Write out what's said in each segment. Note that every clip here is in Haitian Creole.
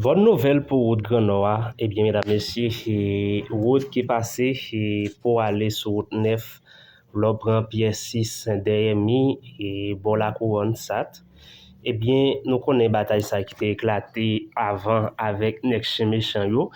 Bonne nouvelle pour Route Grand Nord. Eh bien, mesdames, messieurs, route qui est passée pour aller sur Route 9, l'on prend pièce 6 DMI et bon la couronne SAT. Eh bien, nous connaissons bataille ça qui était éclatée avant avec Nek Méchant yo,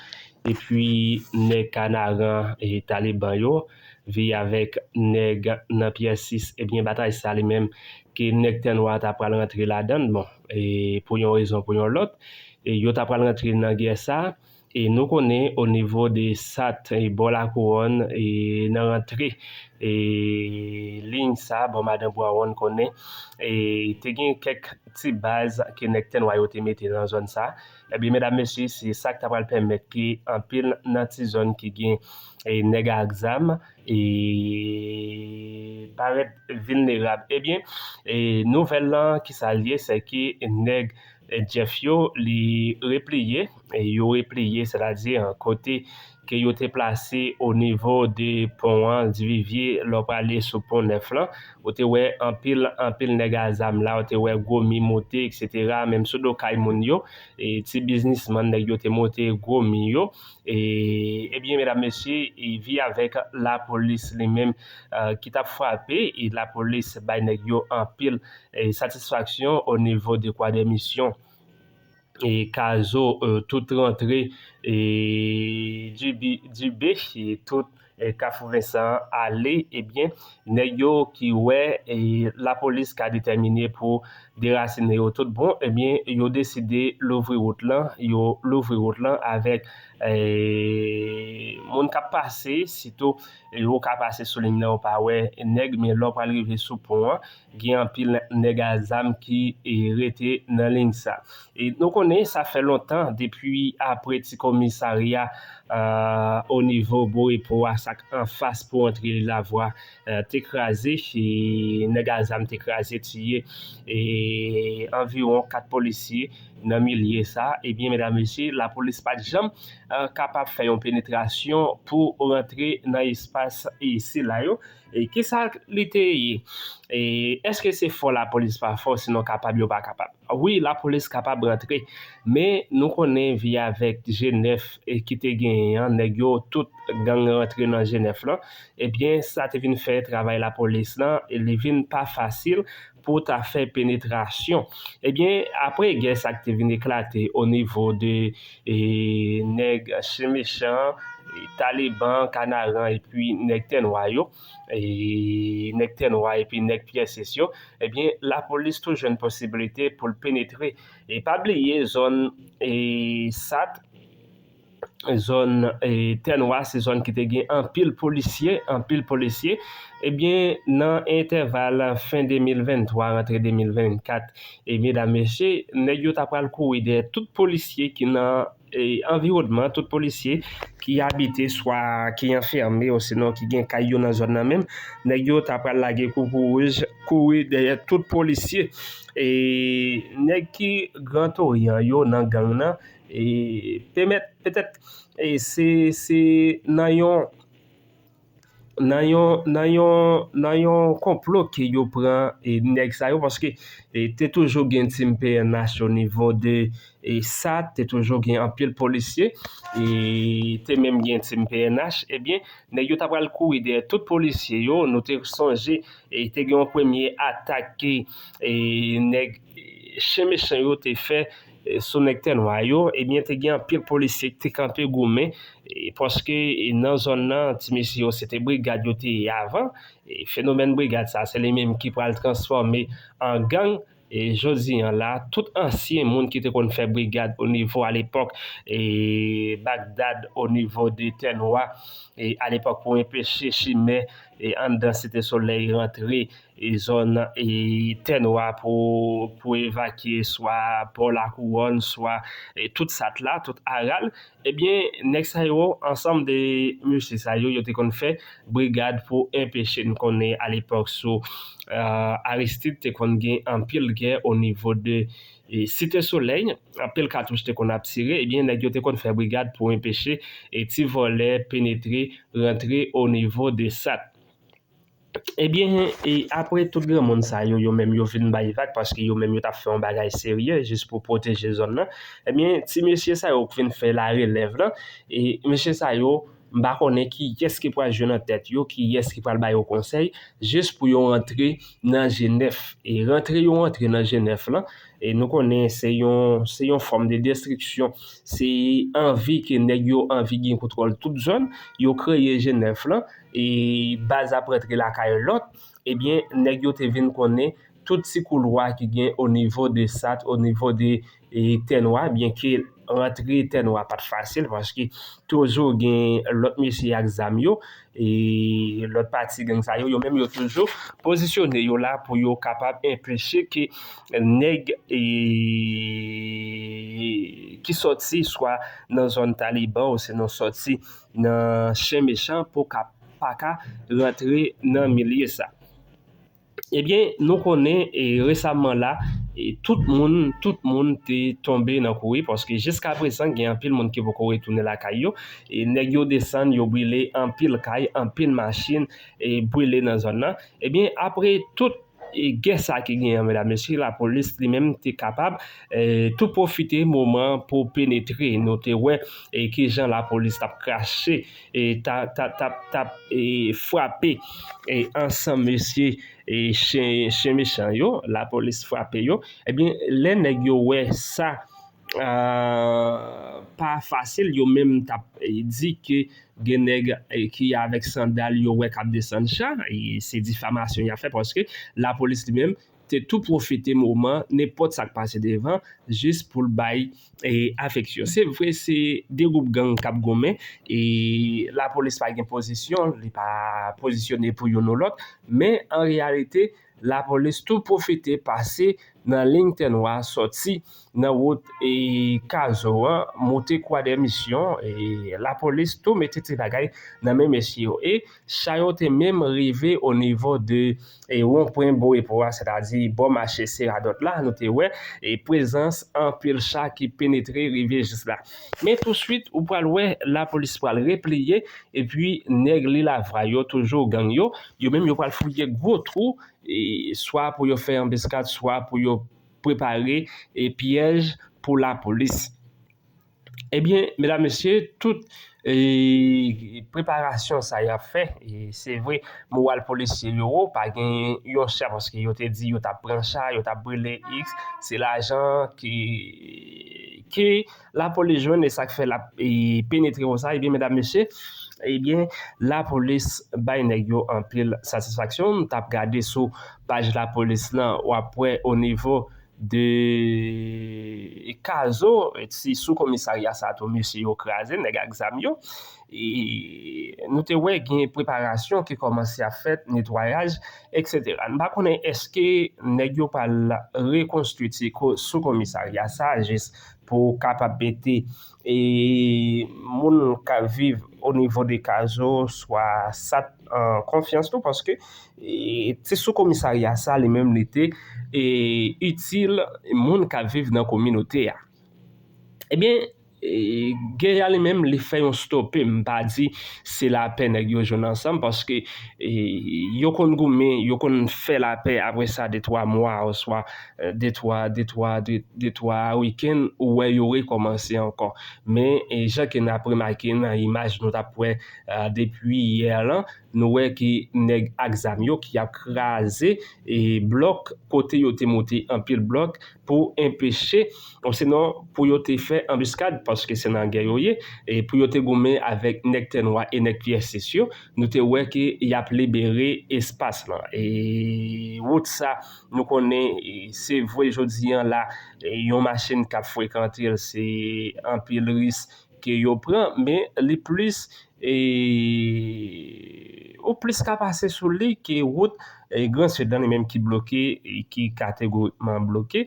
et puis Nek Canaran et Taliban yo, vi avec Neg dans pièce 6. Eh bien, bataille ça les même que Nek Tenwa t'a pral rentrer là-dedans, bon, et pour une raison, pour une autre. Et yo t'a pral rentrer dans guerre ça. Et nous connaissons au niveau des SAT et bon la couronne et dans rentrée et ligne ça, bon madame Boaron connaît et te gen quelques petites bases que nek ten yo te mette dans zone ça. Et bien mesdames messieurs, c'est ça qui t'a pral permettre que en pile dans ti zone qui gen et nèg exam et paraître vulnérable. Eh bien, et nouvelle là qui s'allie c'est que nèg Jeff yo li replié et yo replié c'est-à-dire côté que yo été placé au niveau des ponts du Vivier l'on aller sur pont neuf là ou te ouais en pile nèg azam là ou te ouais gros mi monté etc. même sous do kay moun yo et ti businessman nèg yo te monté gros mi yo et eh bien mesdames messieurs il vit avec la police les mêmes qui t'a frappé et la police bay nèg yo en pile satisfaction au niveau de quoi des missions et Caso toute rentrée et du B et tout Kafou Vincent aller et bien nèg yo qui ouais et la police qui a déterminé pour déraciner yo tout bon et bien yo décidé l'ouvrir route là avec moun ka passer sitôt yo ka passer sur ligne là pas ouais nèg mais l'on pas arriver sous pont gen en pile nèg azam qui est resté dans ligne ça et nous connaissons ça fait longtemps depuis après petit commissariat au niveau Boipo à ça en face pour entrer la voie t'écrasé et nèg azam t'écrasé tué et environ 4 policiers dans milieu ça et bien mesdames messieurs la police pas jamais capable faire une pénétration pour rentrer dans l'espace ici là yo et qui ça l'été et est-ce que c'est fort la police pas fort sinon capable ou pas capable oui la police capable rentrer mais nous connaît via avec Genève et qui te gagné nèg yo tout gang rentrer dans Genève là et bien ça te vient faire travail la police là et les vient pas facile pour ta faire pénétration. Eh bien, après guerre ça qui vient éclater au niveau de nèg méchant, Taliban, Canaran et puis nèg Tenwa yo et nèg Tenwa et puis nèg Pierre Session, eh bien la police toujours une possibilité pour le pénétrer et pas oublier zone et SAT zone Tenwa c'est zone qui te gen en pile policier eh bien dans intervalle fin 2023 rentrée 2024 et mesdames messieurs nèg yo t'a pral courir de tout policier qui dans environnement tout policier qui habite soit qui enfermé ou sinon qui gen caillou dans zone là même nèg yo t'a pral laguer courir derrière tout policier et nèg qui Grand Orient yo dans gang nan et permettre peut-être et c'est nan yon complot que yo prend et nèg sa yo parce que t'es toujours gen team PNH au niveau de et ça t'es toujours gen en pile policier et t'es même gen team PNH et bien nèg yo t'a pral courir de tout policier yo nous te songer et t'es gen premier attaqué et nèg chez méchant yo te fait sous nèg Tenwa yo et bien te gen pile policier qui campé goumé et parce que dans zone là ti monsieur c'était brigade yo te avant et phénomène brigade ça c'est les mêmes qui pral transformer en gang et jodi là tout ancien monde qui te kon fait brigade au niveau à l'époque et Bagdad au niveau de Tenwa et à l'époque pour empêcher Chimay et en dans Cité Soleil rentrer et zone et Tenwa pour évacuer soit pour la couronne soit et tout ça là tout aral eh bien next yo ensemble de monsieur ça yo te kon fait brigade pour empêcher nous connaît à l'époque sous Aristide te kon gen en pile guerre au niveau de Cité Soleil en pile cartouche te kon a tiré eh bien nèg yo te kon fait brigade pour empêcher et ti volet pénétrer rentrer au niveau de SAT. Ebyen, apre tout gran moun sa yo menm yo vin ba evac paske yo menm yo tap fè un bagay serye jist pou proteje zon nan. Ebyen, ti mesye sa yo vin fè la relève lan, mesye sa yo mba konen ki yes ki pral jwen nan tèt yo, ki yes ki pral bay yo konsey, jist pou yo rentre nan G9. Rentre nan G9 lan, nou konen se yon form de destriksyon, se anvi ke neg yo anvi gen kontrol tout zon, yo kreye G9 lan, baz apretre la kaye lot, ebyen, neg yo te vin konen tout si kouloa ki gen au niveau de SAT, au niveau de Tenwa, bien ki rentre Tenwa pat fasil, paske toujou gen lot mesye ak zam yo, lot pati gen sa yo menm yo toujou posisyone yo la pou yo kapab empeshe ki neg ki soti swa nan zon Taliban ou se non soti nan chen mechan pou pa ka rentre nan milye sa. Ebyen, nou konen resamman la, tout moun te tombe nan kouri, paske jiska presan gen an pil moun ki pou kouri toune la kay yo, neg yo desan yo brile an pil kay, an pil machin, brile nan zon nan. Ebyen, apre tout gen sa ki gen, mesdames, messieurs, la polis li menm te kapab tout profite mouman pou penetre. Nou te wè ki jan la polis tap krashe, tap frappe ansan mesye chen mechan yo, la polis frappe yo. Ebyen, le neg yo wè sa pa fasil, yo menm tap di ke gen neg ki avek sandal yo wè kap desan chan, se difamasyon ya fè, paske la polis li menm te tout profite mouman, nepot sak pase devan, jist pou l'bay afeksyon. Se vre, se de group gang kap gomen, la polis pa gen posisyon, li pa posisyonne pou yon ou lot, men en realite, la polis tout profite pase nan ling Tenwa, soti nan wot kazo, monte kwa de misyon, la polis tout mette ti bagay nan men mesye yo. Chayote menm rive au niveau de won pren bo epoa, c'est-à-dire bon mache seradot la, nou te wè, prezans an pil chak ki penetre rive jis la. Men tout suite, ou pral wè, la polis pral repliye, et puis neg li la vra yo, toujou gang yo menm yo pral fouye gwo trou, soit pou yo fè embeskade, soit pou yo prepare piyej pou la polis. Ebyen, mesdames, messieurs, tout preparasyon sa ya fè, se vre, mou al polisye yo, pa gen yon chè, paske yo te di, yo tap pran chan, yo tap brele X, se l'ajan ki la polis jwen, e sak fè la penetre ou sa, ebyen, mesdames, messieurs, ebyen, la polis bay neg yo an pil satisfaksyon, tap gade sou page la polis lan, ou apre au nivou de kazo, si sou komisarya sa to mesye yo krasen, neg ak zam yo, nou te wè gen preparasyon ki komanse a fèt, netwayaj, etc. Nba konen eske neg yo pal rekonstruti sou komisarya sa, jes pou kapab bete moun ka vive au nivou de kazo, swa sat konfians tou, paske sou komisarya sa li menm lete utile moun ka vive nan kominote ya. Ebyen, Geya li menm li fè yon stoppe, mpa di se la pe neg yo joun ansam, paske yo kon goumen, yo kon fè la pe apre sa de 3 mwa, ou swa de 3 week-end, ou wè yo rekomanse ankon. Men, jan ken apre maken nan imaj nou tapwe depuy yer lan, nou wè ki neg akzam yo ki ap kraze blok kote yo te monte an pil blok pou empêcher, ou sinon pou yo te fè embuscade, paske se nan gen yo ye, pou yo te goumen avèk nek Tenwa et nek pièces sesyo, nou te wè ki y ap libere espas lan. Wout sa, nou konen, se vwe jodi an la, yon machin kap fwekantil, se an pil ris ke yo pran, men li plus ou plus ka pase sou li ki wout Grand Sedan li menm ki bloke, ki kategorikman bloke,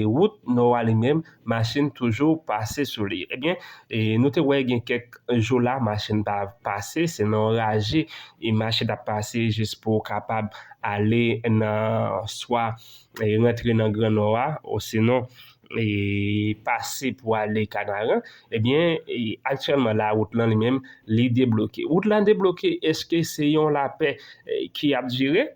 wout nou ali menm machin toujou pase sou li. Ebyen, nou te wè gen kek jou la machin pa pase, se nan raje, machin da pase jis pou kapab ale nan swa rentre nan Grand Nora, ou sinon et passer pour aller Canaran, eh bien, actuellement, la route là lui-même, est débloquée. Route là débloquée, est-ce que c'est la paix qui a duré?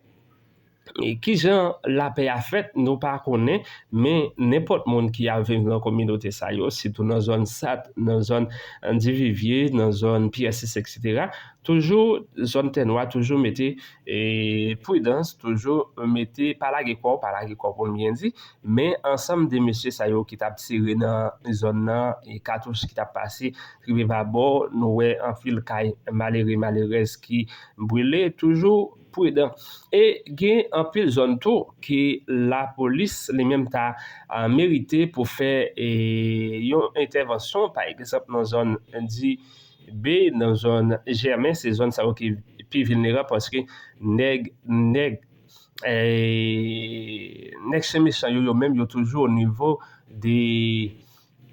Et qui jan la paix a fait, nous pas connaît, mais n'importe monde qui a vécu dans la communauté ça yo, surtout dans zone SAT, dans zone Andivivier, dans zone PSS, etc. Toujours zone Ténois, toujours mettez prudence, toujours mettez pas la guécor pour bien dit, mais ensemble des messieurs ça yo qui t'a tiré dans zone là et cartouche qui t'a passé, rive va bord, nous ouais en fil caille malheureuse qui brûlé toujours prudent. Et gen un pile zone tout que la police les mêmes ta mérité pour faire une intervention par exemple dans zone dit B dans zone Germain c'est zone ça qui plus vulnérable parce que nèg méchant yo même yo toujours au niveau des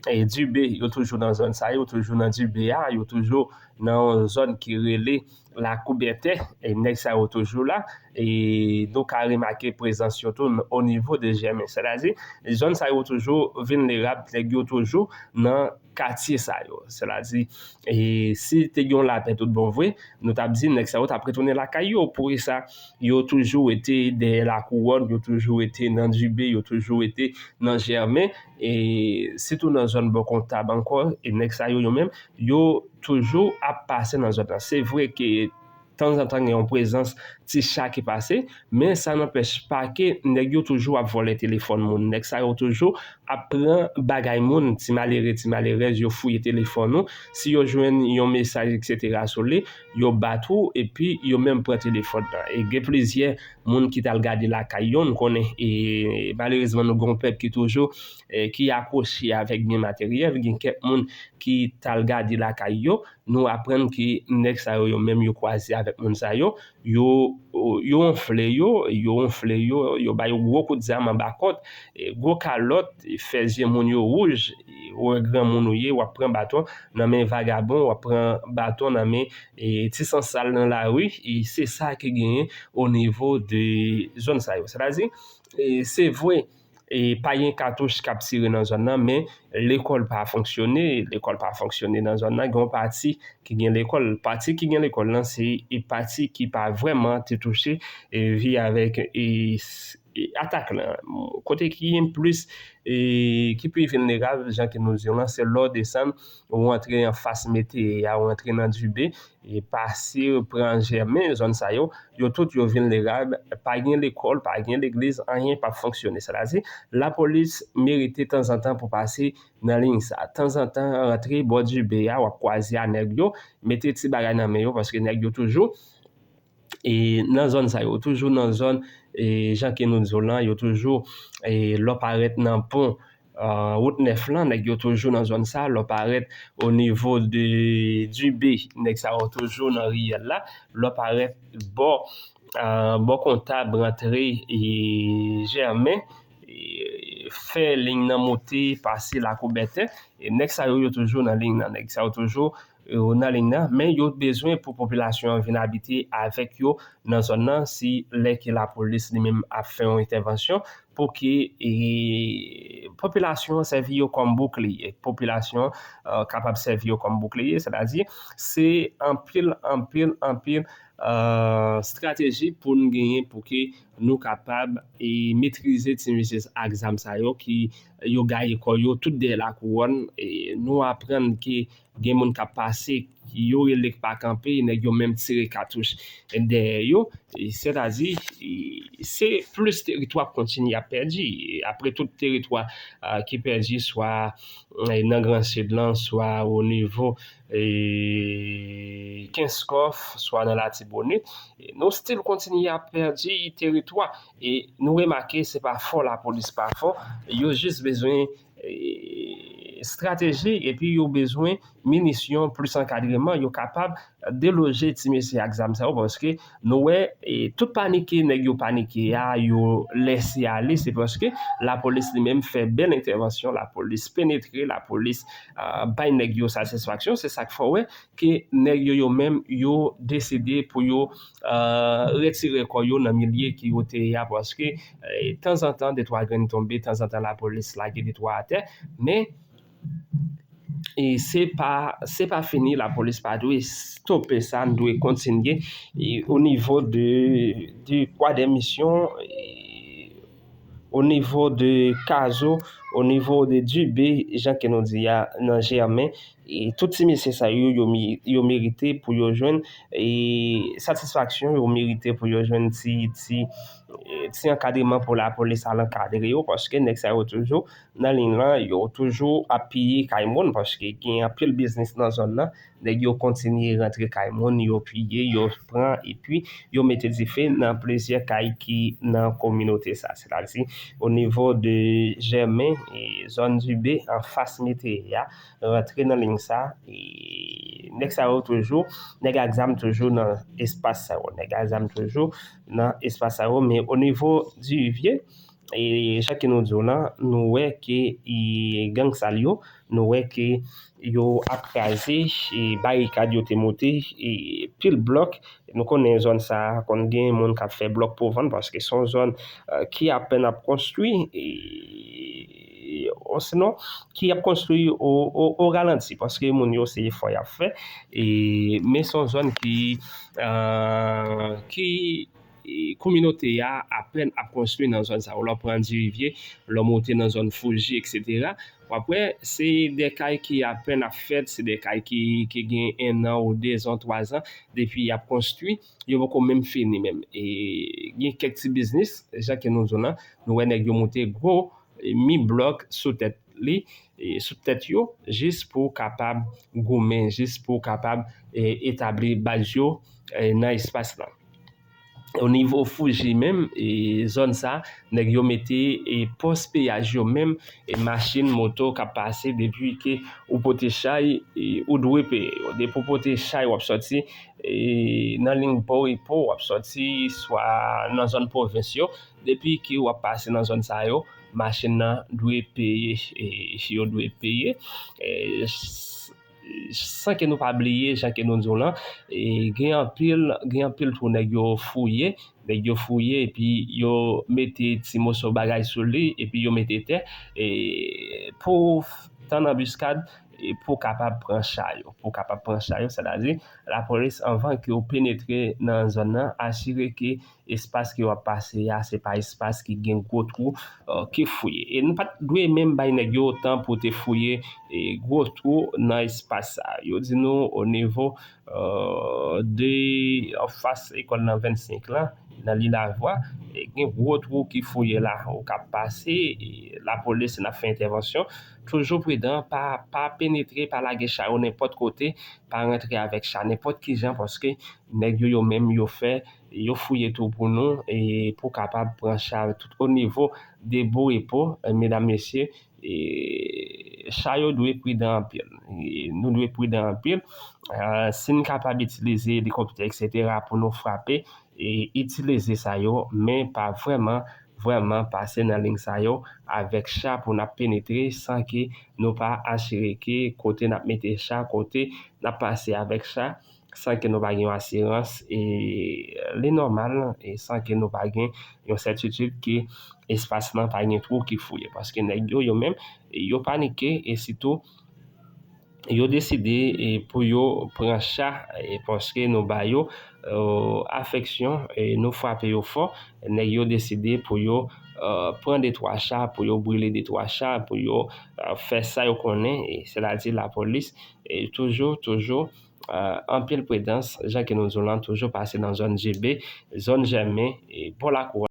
du B, yo toujours dans zone ça, yo toujours dans du BA, yo toujours dans zone qui relait la couberté et nèg ça yo toujours là et donc a remarqué présence surtout au niveau de GM. C'est-à-dire zone ça yo toujours vulnérable, nèg yo toujours dans quartier ça yo. C'est-à-dire et si te yon la paix tout bon vrai, nous t'a dit nèg ça yo t'a retourner la caillou pour ça, yo toujours été de la couronne, yo toujours été dans du B, yo toujours été dans Germain et surtout dans zone bon comptable encore et nèg ça yo même yo toujours à passer dans zone. C'est vrai que de temps en temps, il y a une présence petit chat qui passe, mais ça n'empêche pas que nèg yo toujours à voler téléphone moun. Nèg ça yo toujours à prendre bagay moun, ti malheureux, yo fouiller téléphone nou, si yo joine un message etc. sur lui, yo batou et puis yo même prend téléphone. Et il y a plusieurs moun qui t'a regardé la caillon connaît et malheureusement nous gon peuple qui toujours qui accroché avec bien matériel, il y a quelques moun qui t'a regardé la caillon, nous apprendre que nèg ça yo même yo croisé avec moun ça yo enflé yo ba yo gros coup de zam en bas côte et gros calotte faisait moun yo rouge ou grand moun yé ou prend bâton dans main vagabond ou prend bâton dans main et ti sans sale dans la rue et c'est ça qui gagne au niveau de zone ça yo. C'est-à-dire c'est vrai et pas un cartouche qui a tiré dans zone là mais l'école pas fonctionné dans zone là grand partie qui gagne l'école là c'est une partie qui pas vraiment te touché et vit avec et attaque là côté qui est plus et qui plus vulnérable gens qui nous disons c'est l'ordre descendre ou entrer en face métier ou entrer dans du B et passer prendre Germain zone ça yo tout yo vulnérable pas gain l'école pas gain l'église rien pas fonctionner ça là la police mérite de temps en temps pour passer dans ligne ça de temps en temps rentrer bord du BA ou croiser à nèg yo mettez ti bagay dans main yo parce que nèg yo toujours et dans zone ça yo toujours dans zone et gens qui nous disons là yo toujours et l'op arrête dans pont route 9 là nèg yo toujours dans zone ça l'op arrête au niveau de du B nèg ça toujours dans riel là l'op arrête bon comptable rentrer et Germain fait ligne dans monter passer la couberté et nèg ça yo toujours dans ligne là nèg ça toujours on a ligne mais yo besoin pour population venir habiter avec yo dans zone là si la police lui-même a fait une intervention pour que population servir comme bouclier population capable servir comme bouclier c'est-à-dire c'est en pile stratégie pour nous gagner pour que nous capables et maîtriser ces exam ça yo qui yo gagne ko yo tout de la couronne et nous apprendre que gen moun ka passer yo relé pas camper nèg yo même tirer cartouche derrière yo c'est-à-dire c'est plus territoire continue à perdre après tout territoire qui perdu soit dans grand sud soit au niveau et 15 coffres soit dans la Tibonite nous still continue à perdre territoire et nous remarquer c'est pas fort la police pas fort yo juste besoin stratégie et puis yo besoin munitions plus encadrement, yo capable déloger ti monsieur exam ça parce que nous et tout paniqué nèg yo paniqué yo laisser aller c'est parce que la police lui-même fait belle intervention, la police pénétrer, la police bay nèg yo satisfaction, c'est ça qu'il faut ouais que nèg yo même yo décidé pour yo retirer quoi yo dans milieu qui yo té parce que de temps en temps des trois graines tombées, de temps en temps la police la des trois à terre, mais et c'est pas fini, la police pas doit stopper ça, nous doit continuer et au niveau du quoi des missions au niveau de Caso, au niveau de Dubé, Jean qui nous dit dans Germain et tout ces messieurs ça yo mérité pour yo joindre et satisfaction yo mérité pour yo joindre ti encadrement pour la police à l'encadrer parce que nek ça yo toujours dans ligne là yo toujours appuyer Kaimon parce que gen un pile business dans zone là nèg yo continuer rentrer Kaimon yo piller yo prend et puis yo mette du fait dans plusieurs kay qui dans communauté ça c'est-à-dire au niveau de Germain et zone du B en face météa rentrer dans ligne ça et nek ça yo toujours nèg exam toujours dans espace ça nèg exam toujours dans espace ça mais au niveau du vieux et chaque nous dit là nous ouais que gang salio nous ouais que yo akrasé et barricade yo te monté et pile bloc nous connaissons zone ça qu'on gagne monde qui fait bloc pour vendre parce que son zone qui a peine à construire et sinon qui a construit au ralenti parce que mon yo c'est effort à faire et mais son zone qui communauté a à peine à construire dans zone ça on leur prend du rivier leur monter dans zone Fouji etc. Après c'est des cas qui à peine à fait c'est des cas qui gagnent 1 an ou 2 ans 3 ans depuis a construit ils vont quand même fini même et il y a quelques petits business déjà que nous zone nous nèg yo monter gros mi bloc sous tête li et sous tête yo juste pour capable gommer juste pour capable établir base yo dans espace là au niveau Fouji même et zone ça nèg yo mette et poste péage yo même et machine moto qui passer depuis que ou pote chay ou doit payer des pour pote chay ou sorti et dans ligne pour ou sorti soit dans zone provinciale depuis que ou passer dans zone ça yo machine nan doit payer et yo doit payer sans que nous pas oublier chaque nous disons là et gain pile pour nèg yo fouiller et puis yo mettez ti morceau bagage sur lui et puis yo mettez terre et pour temps d'embuscade et pour capable prendre chayo c'est-à-dire la police avant que pénétrer dans zone là assurer que espace qui va passer c'est pas espace qui gagne gros trou qui fouiller et nous pas doit même bay nèg yo temps pour te fouiller et gros trou dans espace ça yo dit nous au niveau de en face école dans 25 là dans l'île la voie et un gros trou qui fouille là au cap passer et la police n'a fait intervention toujours prudent pas pénétrer par la guécha ou n'importe côté pas rentrer avec chat n'importe qui gens parce que nèg yo même yo fait yo fouiller tout pour nous et pour capable prendre charge tout au niveau des beaux et mesdames messieurs et chat yo doit prudent en pile nous doit prudent en pile si nous capable d'utiliser des computers etc pour nous frapper et utiliser ça yo mais pas vraiment passer dans ligne ça yo avec chat pour n'a pénétrer sans que nous pas assurer que côté n'a mettre chat côté n'a passer avec chat sans que nous pas une assurance et les normal et sans que nous pas une certitude que espace là pas un trou qui fouille parce que nèg yo même yo paniqué et surtout yo décidé et pour yo prendre chat et parce que nous ba yo affection et nous frapper yo fort nèg yo décidé pour yo prendre des trois chats pour yo brûler des trois chats pour yo faire ça yo connaît et c'est-à-dire la police et toujours en pile prudence gens que nous allons toujours passer dans zone GB zone Germain et pour la cour